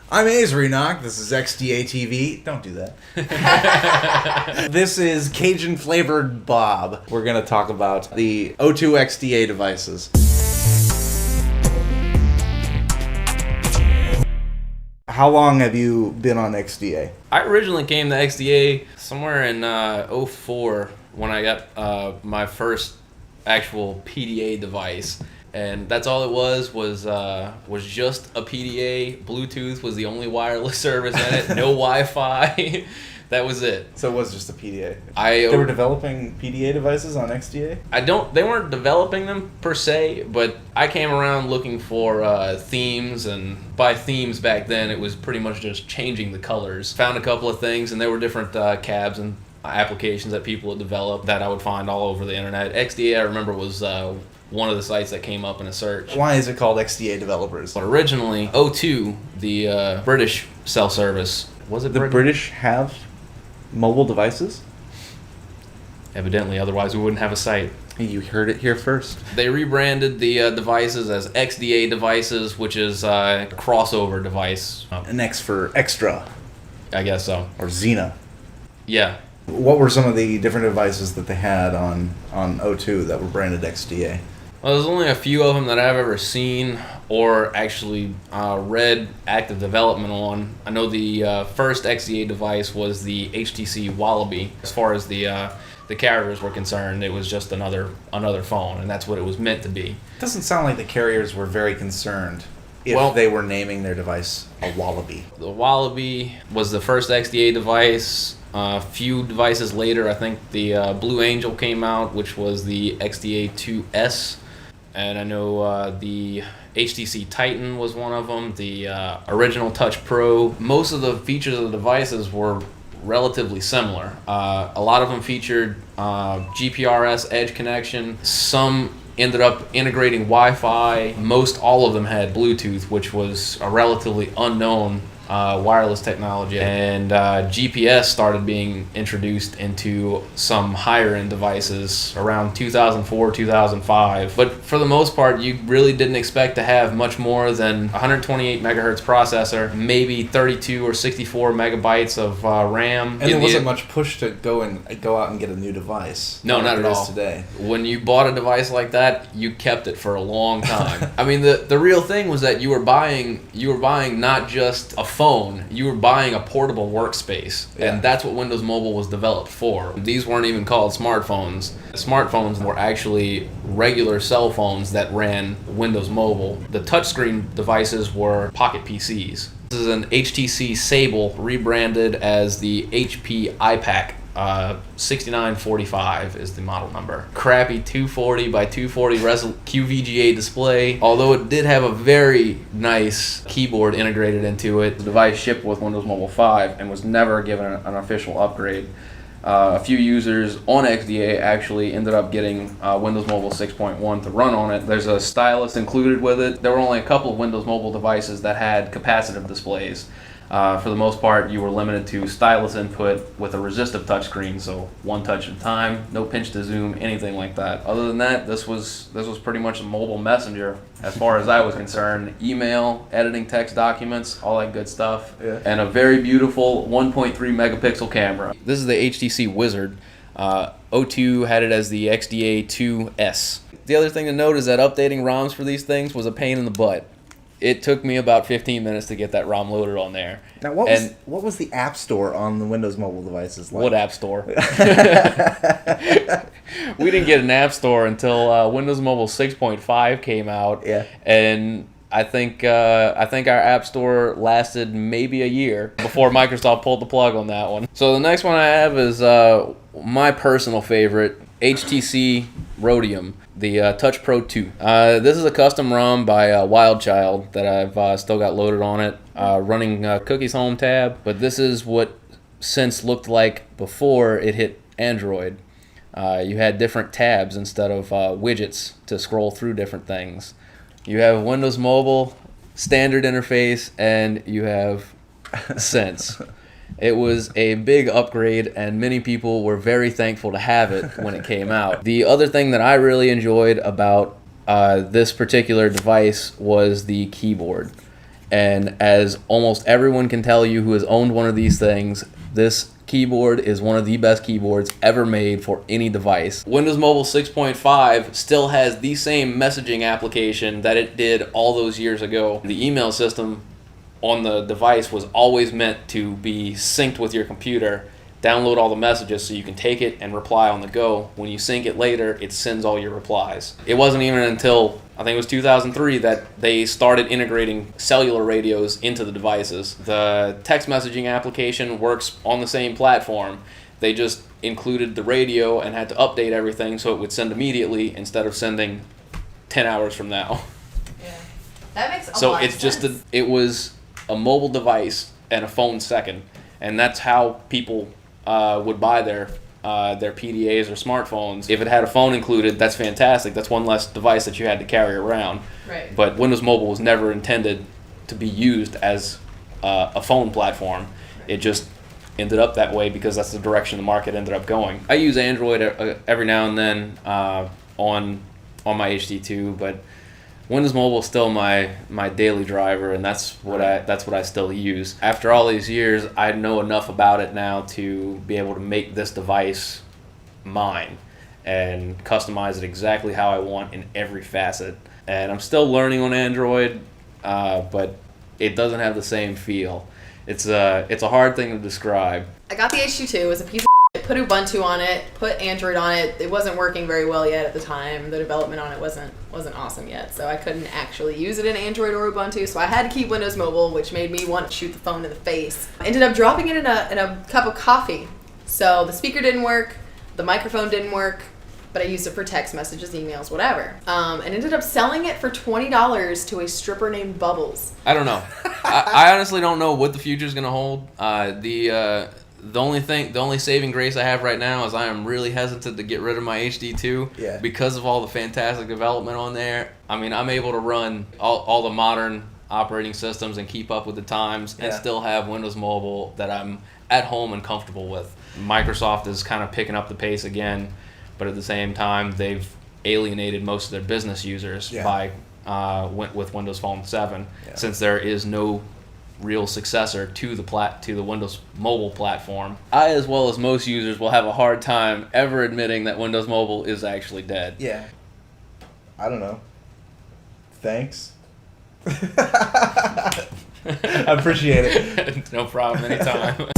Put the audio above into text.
I'm Avery Knock. This is XDA TV. Don't do that. This is Cajun Flavored Bob. We're going to talk about the O2 XDA devices. How long have you been on XDA? I originally came to XDA somewhere in 04 when I got my first actual PDA device. And that's all it was just a PDA. Bluetooth was the only wireless service in it. No Wi-Fi. That was it. So it was just a PDA. They were developing PDA devices on XDA? They weren't developing them per se, but I came around looking for themes, and by themes back then it was pretty much just changing the colors. Found a couple of things, and there were different cabs and applications that people had developed that I would find all over the internet. XDA, I remember, was one of the sites that came up in a search. Why is it called XDA Developers? But originally, O2, the British cell service, was it the British have mobile devices? Evidently, otherwise we wouldn't have a site. You heard it here first. They rebranded the devices as XDA devices, which is a crossover device. An X for extra. I guess so. Or Xena. Yeah. What were some of the different devices that they had on O2 that were branded XDA? Well, there's only a few of them that I've ever seen or actually read active development on. I know the first XDA device was the HTC Wallaby. As far as the carriers were concerned, it was just another phone, and that's what it was meant to be. It doesn't sound like the carriers were very concerned if they were naming their device a Wallaby. The Wallaby was the first XDA device. A few devices later, I think the Blue Angel came out, which was the XDA 2S. And I know the HTC Titan was one of them, the original Touch Pro. Most of the features of the devices were relatively similar. A lot of them featured GPRS edge connection. Some ended up integrating Wi-Fi. Most all of them had Bluetooth, which was a relatively unknown wireless technology, and GPS started being introduced into some higher end devices around 2004, 2005. But for the most part, you really didn't expect to have much more than 128 megahertz processor, maybe 32 or 64 megabytes of RAM. And there wasn't much push to go out and get a new device. No, not at all. Today, when you bought a device like that, you kept it for a long time. I mean, the real thing was that you were buying not just a phone, you were buying a portable workspace, and that's what Windows Mobile was developed for. These weren't even called smartphones. Smartphones were actually regular cell phones that ran Windows Mobile. The touchscreen devices were pocket PCs. This is an HTC Sable rebranded as the HP iPAQ. 6945 is the model number. Crappy 240 by 240 QVGA display. Although it did have a very nice keyboard integrated into it. The device shipped with Windows Mobile 5 and was never given an official upgrade. A few users on XDA actually ended up getting Windows Mobile 6.1 to run on it. There's a stylus included with it. There were only a couple of Windows Mobile devices that had capacitive displays. For the most part, you were limited to stylus input with a resistive touchscreen, so one touch at a time, no pinch to zoom, anything like that. Other than that, this was pretty much a mobile messenger as far as I was concerned. Email, editing text documents, all that good stuff, and a very beautiful 1.3 megapixel camera. This is the HTC Wizard. O2 had it as the XDA 2S. The other thing to note is that updating ROMs for these things was a pain in the butt. It took me about 15 minutes to get that ROM loaded on there. Now, what was the App Store on the Windows Mobile devices like? What App Store? We didn't get an App Store until Windows Mobile 6.5 came out. Yeah. And I think our App Store lasted maybe a year before Microsoft pulled the plug on that one. So the next one I have is my personal favorite, HTC Rhodium, the Touch Pro 2. This is a custom ROM by Wildchild that I've still got loaded on it, running Cookies Home tab. But this is what Sense looked like before it hit Android. You had different tabs instead of widgets to scroll through different things. You have Windows Mobile, standard interface, and you have Sense. It was a big upgrade, and many people were very thankful to have it when it came out. The other thing that I really enjoyed about this particular device was the keyboard. And as almost everyone can tell you who has owned one of these things, this keyboard is one of the best keyboards ever made for any device. Windows Mobile 6.5 still has the same messaging application that it did all those years ago. The email system on the device was always meant to be synced with your computer, download all the messages so you can take it and reply on the go. When you sync it later, it sends all your replies. It wasn't even until, I think it was 2003, that they started integrating cellular radios into the devices. The text messaging application works on the same platform. They just included the radio and had to update everything so it would send immediately instead of sending 10 hours from now. Yeah. That makes a lot So of it's sense. just it was a mobile device and a phone second, and that's how people would buy their PDAs or smartphones. If it had a phone included, that's fantastic. That's one less device that you had to carry around. Right. But Windows Mobile was never intended to be used as a phone platform. It just ended up that way because that's the direction the market ended up going. I use Android every now and then on my HD2, but Windows Mobile is still my daily driver, and that's what I still use. After all these years, I know enough about it now to be able to make this device mine and customize it exactly how I want in every facet. And I'm still learning on Android, but it doesn't have the same feel. It's a hard thing to describe. I got the H2 2. It was a piece of shit. Put Ubuntu on it, put Android on it. It wasn't working very well yet at the time. The development on it wasn't awesome yet, so I couldn't actually use it in Android or Ubuntu, so I had to keep Windows Mobile, which made me want to shoot the phone in the face. I ended up dropping it in a cup of coffee. So the speaker didn't work, the microphone didn't work, but I used it for text messages, emails, whatever. And ended up selling it for $20 to a stripper named Bubbles. I don't know. I honestly don't know what the future is going to hold. The only saving grace I have right now is I am really hesitant to get rid of my HD2 because of all the fantastic development on there. I mean, I'm able to run all the modern operating systems and keep up with the times and still have Windows Mobile that I'm at home and comfortable with. Microsoft is kind of picking up the pace again, but at the same time, they've alienated most of their business users by with Windows Phone 7 since there is no real successor to the Windows Mobile platform. I, as well as most users, will have a hard time ever admitting that Windows Mobile is actually dead. Yeah. I don't know. Thanks. I appreciate it. No problem, anytime.